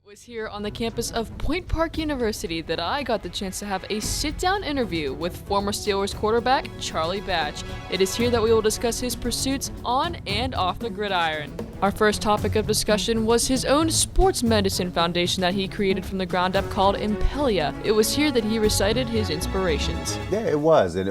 Was here on the campus of Point Park University that I got the chance to have a sit-down interview with former Steelers quarterback Charlie Batch. It is here that we will discuss his pursuits on and off the gridiron. Our first topic of discussion was his own sports medicine foundation that he created from the ground up called Impelia. It was here that he recited his inspirations. Yeah, it was, and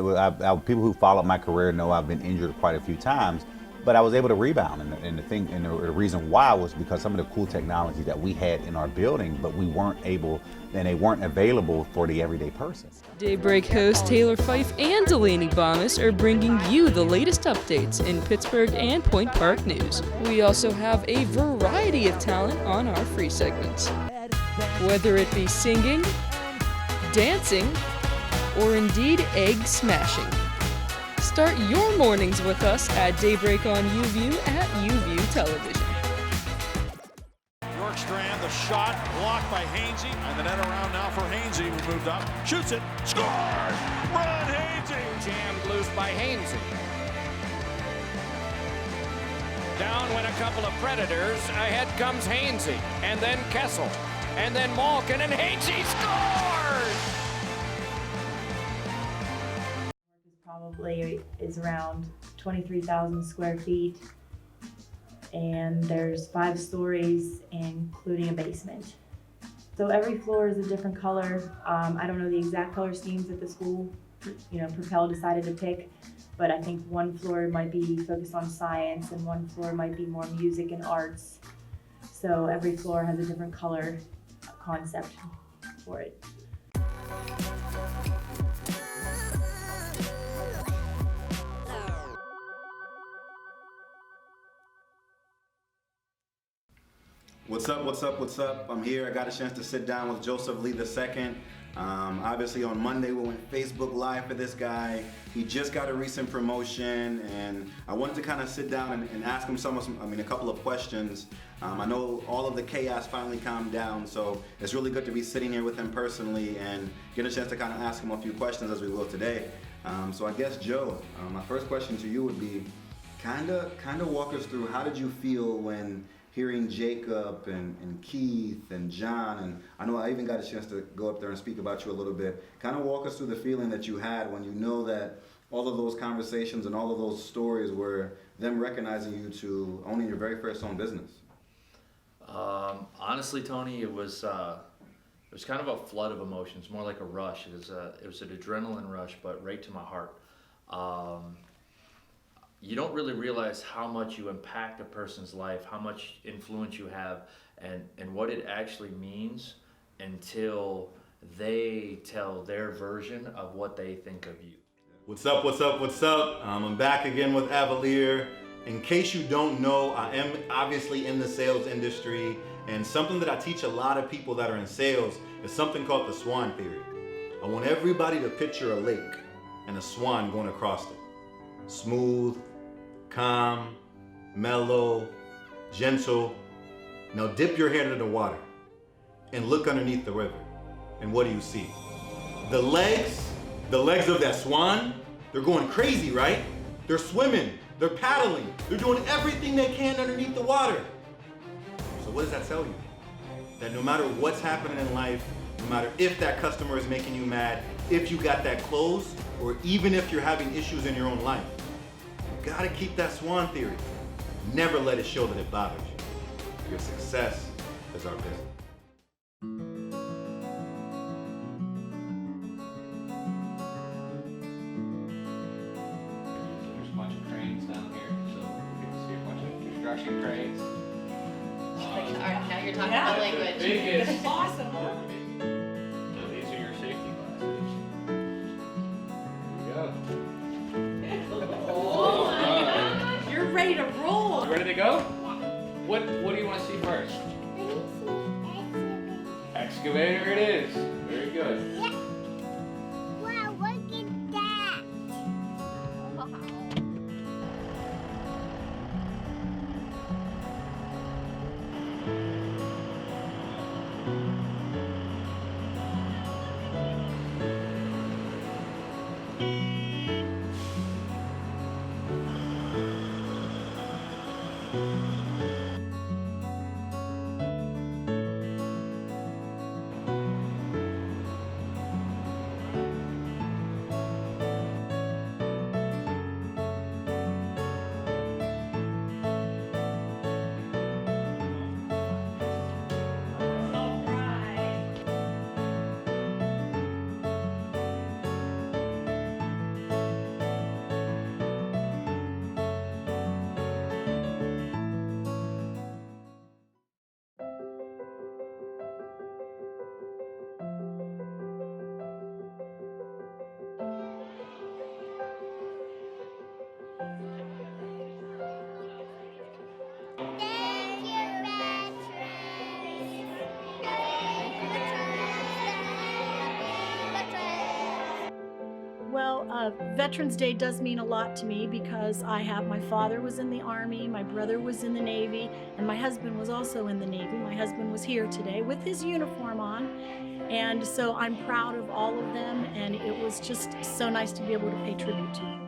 people who followed my career know I've been injured quite a few times. But I was able to rebound, and the reason why was because some of the cool technology that we had in our building, but we weren't able, and they weren't available for the everyday person. Daybreak host Taylor Fife and Delaney Bomis are bringing you the latest updates in Pittsburgh and Point Park news. We also have a variety of talent on our free segments. Whether it be singing, dancing, or indeed egg smashing. Start your mornings with us at Daybreak on UView at UView Television. Bjorkstrand, the shot blocked by Hainsey, and the net around now for Hainsey, who moved up, shoots it, scores! Run Hainsey! Jammed loose by Hainsey. Down went a couple of Predators. Ahead comes Hainsey, and then Kessel, and then Malkin, and Hainsey scores! Probably is around 23,000 square feet, and there's 5 stories including a basement. So every floor is a different color. I don't know the exact color schemes that the school, Propel decided to pick, but I think one floor might be focused on science and one floor might be more music and arts. So every floor has a different color concept for it. What's up? I'm here. I got a chance to sit down with Joseph Lee II. Obviously on Monday we went Facebook Live for this guy. He just got a recent promotion, and I wanted to kind of sit down and ask him a couple of questions. I know all of the chaos finally calmed down, so it's really good to be sitting here with him personally and get a chance to kind of ask him a few questions as we will today. So I guess, Joe, my first question to you would be, kind of walk us through, how did you feel when hearing Jacob and Keith and John, and I know I even got a chance to go up there and speak about you a little bit. Kind of walk us through the feeling that you had when you know that all of those conversations and all of those stories were them recognizing you to owning your very first own business. Honestly, Tony, it was kind of a flood of emotions, more like a rush. It was an adrenaline rush, but right to my heart. You don't really realize how much you impact a person's life, how much influence you have, and what it actually means until they tell their version of what they think of you. What's up? I'm back again with Avalier. In case you don't know, I am obviously in the sales industry, and something that I teach a lot of people that are in sales is something called the swan theory. I want everybody to picture a lake and a swan going across it. Smooth, calm, mellow, gentle. Now dip your head in the water and look underneath the river. And what do you see? The legs of that swan, they're going crazy, right? They're swimming, they're paddling, they're doing everything they can underneath the water. So what does that tell you? That no matter what's happening in life, no matter if that customer is making you mad, if you got that close, or even if you're having issues in your own life, you gotta keep that swan theory. Never let it show that it bothers you. Your success is our business. There's a bunch of cranes down here, so we get to see a bunch of construction cranes. Alright, now you're talking the language. Biggest. Awesome. So these are your safety glasses. There you go. You're ready to roll. You ready to go? What do you want to see first? Excavator it is. Very good. Yeah. Wow, look at that. Well, Veterans Day does mean a lot to me because my father was in the Army, my brother was in the Navy, and my husband was also in the Navy. My husband was here today with his uniform on, and so I'm proud of all of them, and it was just so nice to be able to pay tribute to them.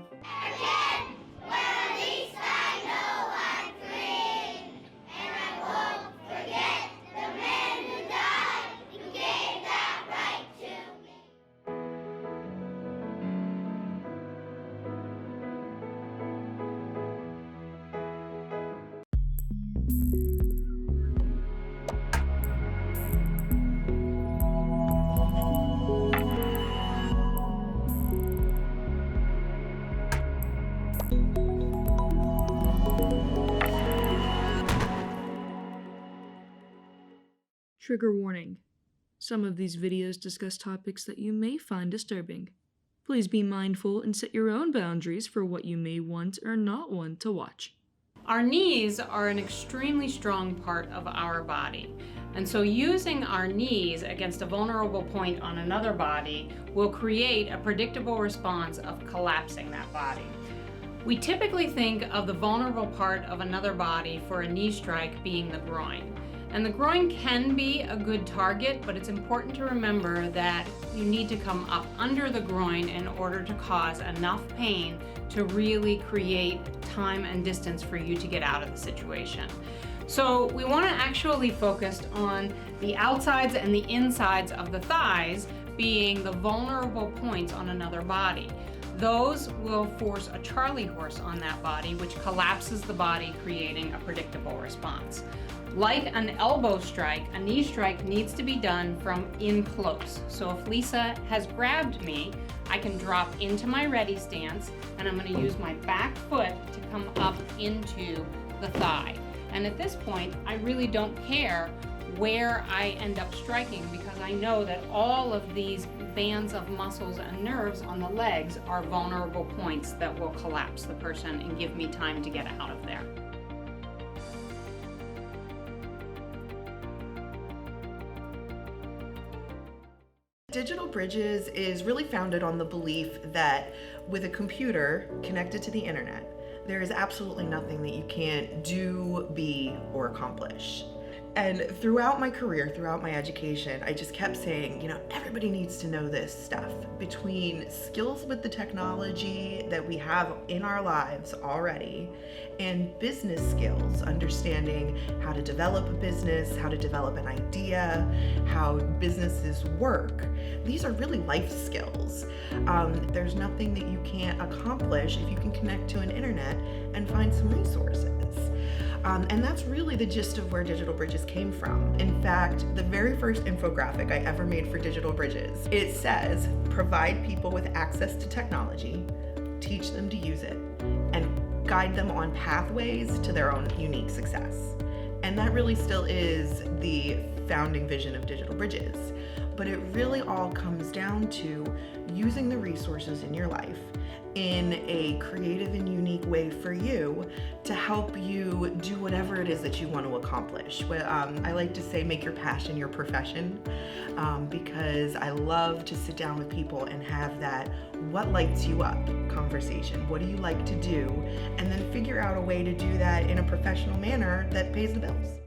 Trigger warning. Some of these videos discuss topics that you may find disturbing. Please be mindful and set your own boundaries for what you may want or not want to watch. Our knees are an extremely strong part of our body, and so using our knees against a vulnerable point on another body will create a predictable response of collapsing that body. We typically think of the vulnerable part of another body for a knee strike being the groin. And the groin can be a good target, but it's important to remember that you need to come up under the groin in order to cause enough pain to really create time and distance for you to get out of the situation. So we want to actually focus on the outsides and the insides of the thighs being the vulnerable points on another body. Those will force a Charlie horse on that body, which collapses the body, creating a predictable response. Like an elbow strike, a knee strike needs to be done from in close. So if Lisa has grabbed me, I can drop into my ready stance, and I'm going to use my back foot to come up into the thigh. And at this point, I really don't care where I end up striking because I know that all of these bands of muscles and nerves on the legs are vulnerable points that will collapse the person and give me time to get out of there. Digital Bridges is really founded on the belief that with a computer connected to the internet, there is absolutely nothing that you can't do, be, or accomplish. And throughout my career, throughout my education, I just kept saying, everybody needs to know this stuff. Between skills with the technology that we have in our lives already and business skills, understanding how to develop a business, how to develop an idea, how businesses work. These are really life skills. There's nothing that you can't accomplish if you can connect to an internet and find some resources. And that's really the gist of where Digital Bridges came from. In fact, the very first infographic I ever made for Digital Bridges, it says, provide people with access to technology, teach them to use it, and guide them on pathways to their own unique success. And that really still is the founding vision of Digital Bridges. But it really all comes down to using the resources in your life in a creative and unique way for you to help you do whatever it is that you want to accomplish. I like to say make your passion your profession because I love to sit down with people and have that what lights you up conversation. What do you like to do? And then figure out a way to do that in a professional manner that pays the bills.